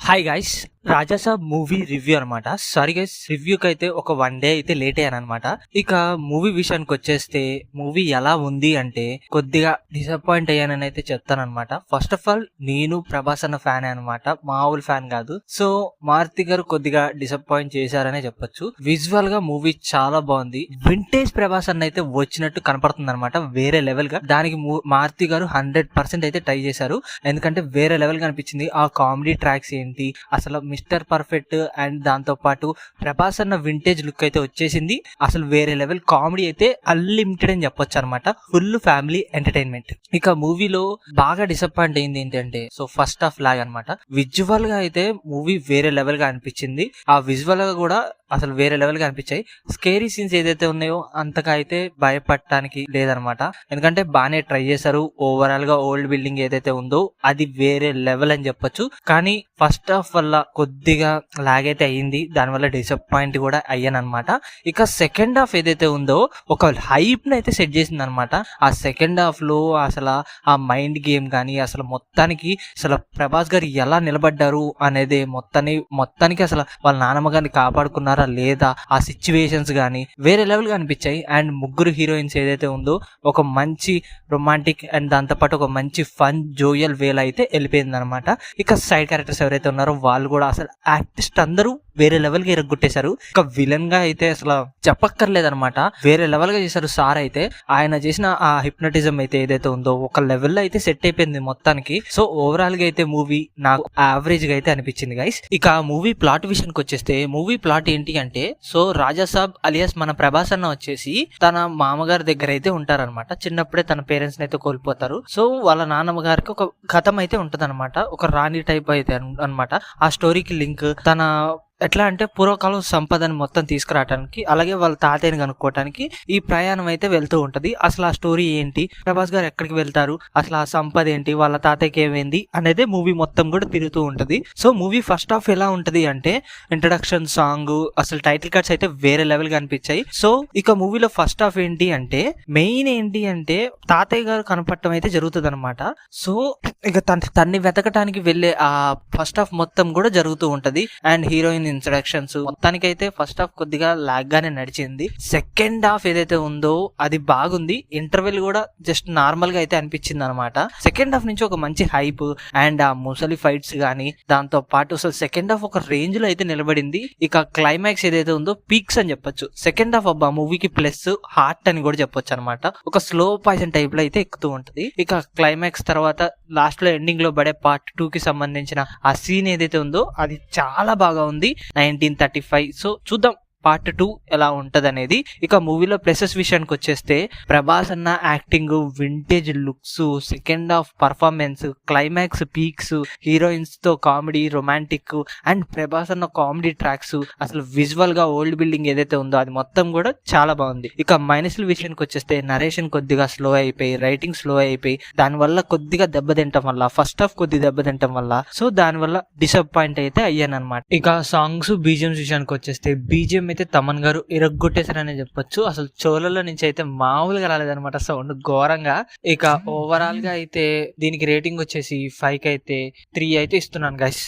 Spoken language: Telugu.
Hi guys, Raja Saab movie review అనమాట. సారీ గైస్, రివ్యూకి అయితే ఒక 1 డే అయితే లేట్ అయ్యాను అనమాట. ఇక మూవీ విషయానికి వచ్చేస్తే మూవీ ఎలా ఉంది అంటే కొద్దిగా డిసప్పాయింట్ అయ్యానని అయితే చెప్తానమాట. ఫస్ట్ ఆఫ్ ఆల్ నేను ప్రభాస్ అన్న ఫ్యాన్ అనమాట, మామూలు ఫ్యాన్ కాదు. సో మారుతి గారు కొద్దిగా డిసప్పాయింట్ చేశారనే చెప్పొచ్చు. విజువల్ గా మూవీ చాలా బాగుంది. వింటేజ్ ప్రభాస్ అన్న అయితే వచ్చినట్టు కనపడుతుంది అనమాట, వేరే లెవెల్ గా. దానికి మారుతి గారు 100% అయితే ట్రై చేశారు, ఎందుకంటే వేరే లెవెల్ గా అనిపించింది. ఆ కామెడీ ట్రాక్స్ ఏంటి, అసలు మిస్టర్ పర్ఫెక్ట్ అండ్ దాంతో పాటు ప్రభాస్ అన్న వింటేజ్ లుక్ అయితే వచ్చేసింది. అసలు వేరే లెవెల్ కామెడీ అయితే అన్లిమిటెడ్ అని చెప్పొచ్చు అనమాట. Full family entertainment. ఇక మూవీలో బాగా డిసప్పాయింట్ అయింది ఏంటంటే, సో ఫస్ట్ హాఫ్ లాగ్ అనమాట. విజువల్ గా అయితే మూవీ వేరే లెవెల్ గా అనిపించింది. ఆ విజువల్ గా కూడా అసలు వేరే లెవెల్ గా అనిపించాయి. స్కేరీ సీన్స్ ఏదైతే ఉన్నాయో అంతగా అయితే భయపడటానికి లేదనమాట, ఎందుకంటే బాగానే ట్రై చేశారు. ఓవరాల్ గా ఓల్డ్ బిల్డింగ్ ఏదైతే ఉందో అది వేరే లెవెల్ అని చెప్పొచ్చు. కానీ ఫస్ట్ హాఫ్ వల్ల కొద్దిగా లాగ్ అయితే అయ్యింది, దానివల్ల డిసప్పాయింట్ కూడా అయ్యాను అనమాట. ఇక సెకండ్ హాఫ్ ఏదైతే ఉందో ఒక హైప్ ని అయితే సెట్ చేసింది అనమాట. ఆ సెకండ్ హాఫ్ లో అసలు ఆ మైండ్ గేమ్ కానీ అసలు మొత్తానికి అసలు ప్రభాస్ గారు ఎలా నిలబడ్డారు అనేది మొత్తానికి అసలు వాళ్ళ నాన్నమ్మ గారిని కాపాడుకున్నారా లేదా, ఆ సిచ్యువేషన్స్ గానీ వేరే లెవెల్ గా అనిపించాయి. అండ్ ముగ్గురు హీరోయిన్స్ ఏదైతే ఉందో ఒక మంచి రొమాంటిక్ అండ్ దాంతోపాటు ఒక మంచి ఫన్ జోయల్ వేల్ అయితే వెళ్ళిపోయింది అనమాట. ఇక సైడ్ క్యారెక్టర్స్ ఎవరైతే ఉన్నారో వాళ్ళు కూడా అసలు ఆర్టిస్ట్ అందరూ వేరే లెవెల్ గా ఇరగొట్టేశారు. ఇక విలన్ గా అయితే అసలు చెప్పక్కర్లేదనమాట, వేరే లెవెల్ గా చేశారు సార్ అయితే. ఆయన చేసిన ఆ హిప్నటిజం అయితే ఏదైతే ఉందో ఒక లెవెల్లో అయితే సెట్ అయిపోయింది మొత్తానికి. సో ఓవరాల్ గా అయితే మూవీ నాకు యావరేజ్ గా అయితే అనిపించింది గైస్. ఇక మూవీ ప్లాట్ విషయానికి వచ్చేస్తే మూవీ ప్లాట్ ఏంటి అంటే, సో రాజాసాబ్ అలియాస్ మన ప్రభాస్ అన్న వచ్చేసి తన మామగారి దగ్గర అయితే ఉంటారనమాట. చిన్నప్పుడే తన పేరెంట్స్ అయితే కోల్పోతారు. సో వాళ్ళ నాన్నమ్మ గారికి ఒక కథం అయితే ఉంటది అనమాట, ఒక రాణి టైప్ అయితే అనమాట. ఆ స్టోరీకి లింక్ తన ఎట్లా అంటే పూర్వకాలం సంపదని మొత్తం తీసుకురావడానికి, అలాగే వాళ్ళ తాతయ్యని కనుక్కోవటానికి ఈ ప్రయాణం అయితే వెళ్తూ ఉంటది. అసలు ఆ స్టోరీ ఏంటి, ప్రభాస్ గారు ఎక్కడికి వెళ్తారు, అసలు ఆ సంపద ఏంటి, వాళ్ళ తాతయ్యకి ఏమైంది అనేది మూవీ మొత్తం కూడా తిరుగుతూ ఉంటది. సో మూవీ ఫస్ట్ హాఫ్ ఎలా ఉంటది అంటే ఇంట్రడక్షన్ సాంగ్, అసలు టైటిల్ కార్డ్స్ అయితే వేరే లెవెల్ గా అనిపించాయి. సో ఇక మూవీలో ఫస్ట్ హాఫ్ ఏంటి అంటే మెయిన్ ఏంటి అంటే తాతయ్య గారు కనపడటం అయితే జరుగుతుంది అనమాట. సో ఇక తన్ని వెతకటానికి వెళ్లే ఆ ఫస్ట్ హాఫ్ మొత్తం కూడా జరుగుతూ ఉంటది. అండ్ హీరోయిన్ ఇంట్రడక్షన్స్ మొత్తానికైతే ఫస్ట్ హాఫ్ కొద్దిగా లాగ్ గానే నడిచింది. సెకండ్ హాఫ్ ఏదైతే ఉందో అది బాగుంది. ఇంటర్వెల్ కూడా జస్ట్ నార్మల్ గా అయితే అనిపించింది అనమాట. సెకండ్ హాఫ్ నుంచి ఒక మంచి హైప్ అండ్ ఆ ముసలి ఫైట్స్ గానీ దాంతో పాటు అసలు సెకండ్ హాఫ్ ఒక రేంజ్ లో అయితే నిలబడింది. ఇక క్లైమాక్స్ ఏదైతే ఉందో పీక్స్ అని చెప్పొచ్చు. సెకండ్ హాఫ్ అబ్బా మూవీకి ప్లస్ హార్ట్ అని కూడా చెప్పొచ్చు అనమాట. ఒక స్లో పాయిజన్ టైప్ లో అయితే ఎక్కుతూ ఉంటది. ఇక క్లైమాక్స్ తర్వాత లాస్ట్ లో ఎండింగ్ లో పడే పార్ట్ 2 కి సంబంధించిన ఆ సీన్ ఏదైతే ఉందో అది చాలా బాగా ఉంది. 1935. సో చూద్దాం పార్ట్ 2 ఎలా ఉంటది అనేది. ఇక మూవీలో ప్లసెస్ విషయానికి వచ్చేస్తే ప్రభాస్ అన్న acting, vintage looks, second half performance, climax peaks, heroines తో కామెడీ, రొమాంటిక్ అండ్ ప్రభాస్ అన్న కామెడీ ట్రాక్స్, అసలు విజువల్ గా ఓల్డ్ బిల్డింగ్ ఏదైతే ఉందో అది మొత్తం కూడా చాలా బాగుంది. ఇక మైనస్ల విషయానికి వచ్చేస్తే నరేషన్ కొద్దిగా స్లో అయిపోయి, రైటింగ్ స్లో అయిపోయి, దానివల్ల కొద్దిగా దెబ్బతింటం వల్ల ఫస్ట్ హాఫ్ కొద్దిగా దెబ్బతింటం వల్ల సో దానివల్ల డిసప్పాయింట్ అయితే అయ్యాను అనమాట. ఇక సాంగ్స్ బీజిఎంస్ విషయానికి వచ్చేస్తే బీజిఎం అయితే తమన్ గారు ఇరగొట్టేశారని చెప్పొచ్చు. అసలు చోళలో నుంచి అయితే మామూలుగా రాలేదనమాట, సౌండ్ ఘోరంగా. ఇక ఓవరాల్ గా అయితే దీనికి రేటింగ్ వచ్చేసి 5 అయితే 3 అయితే ఇస్తున్నాను గైస్.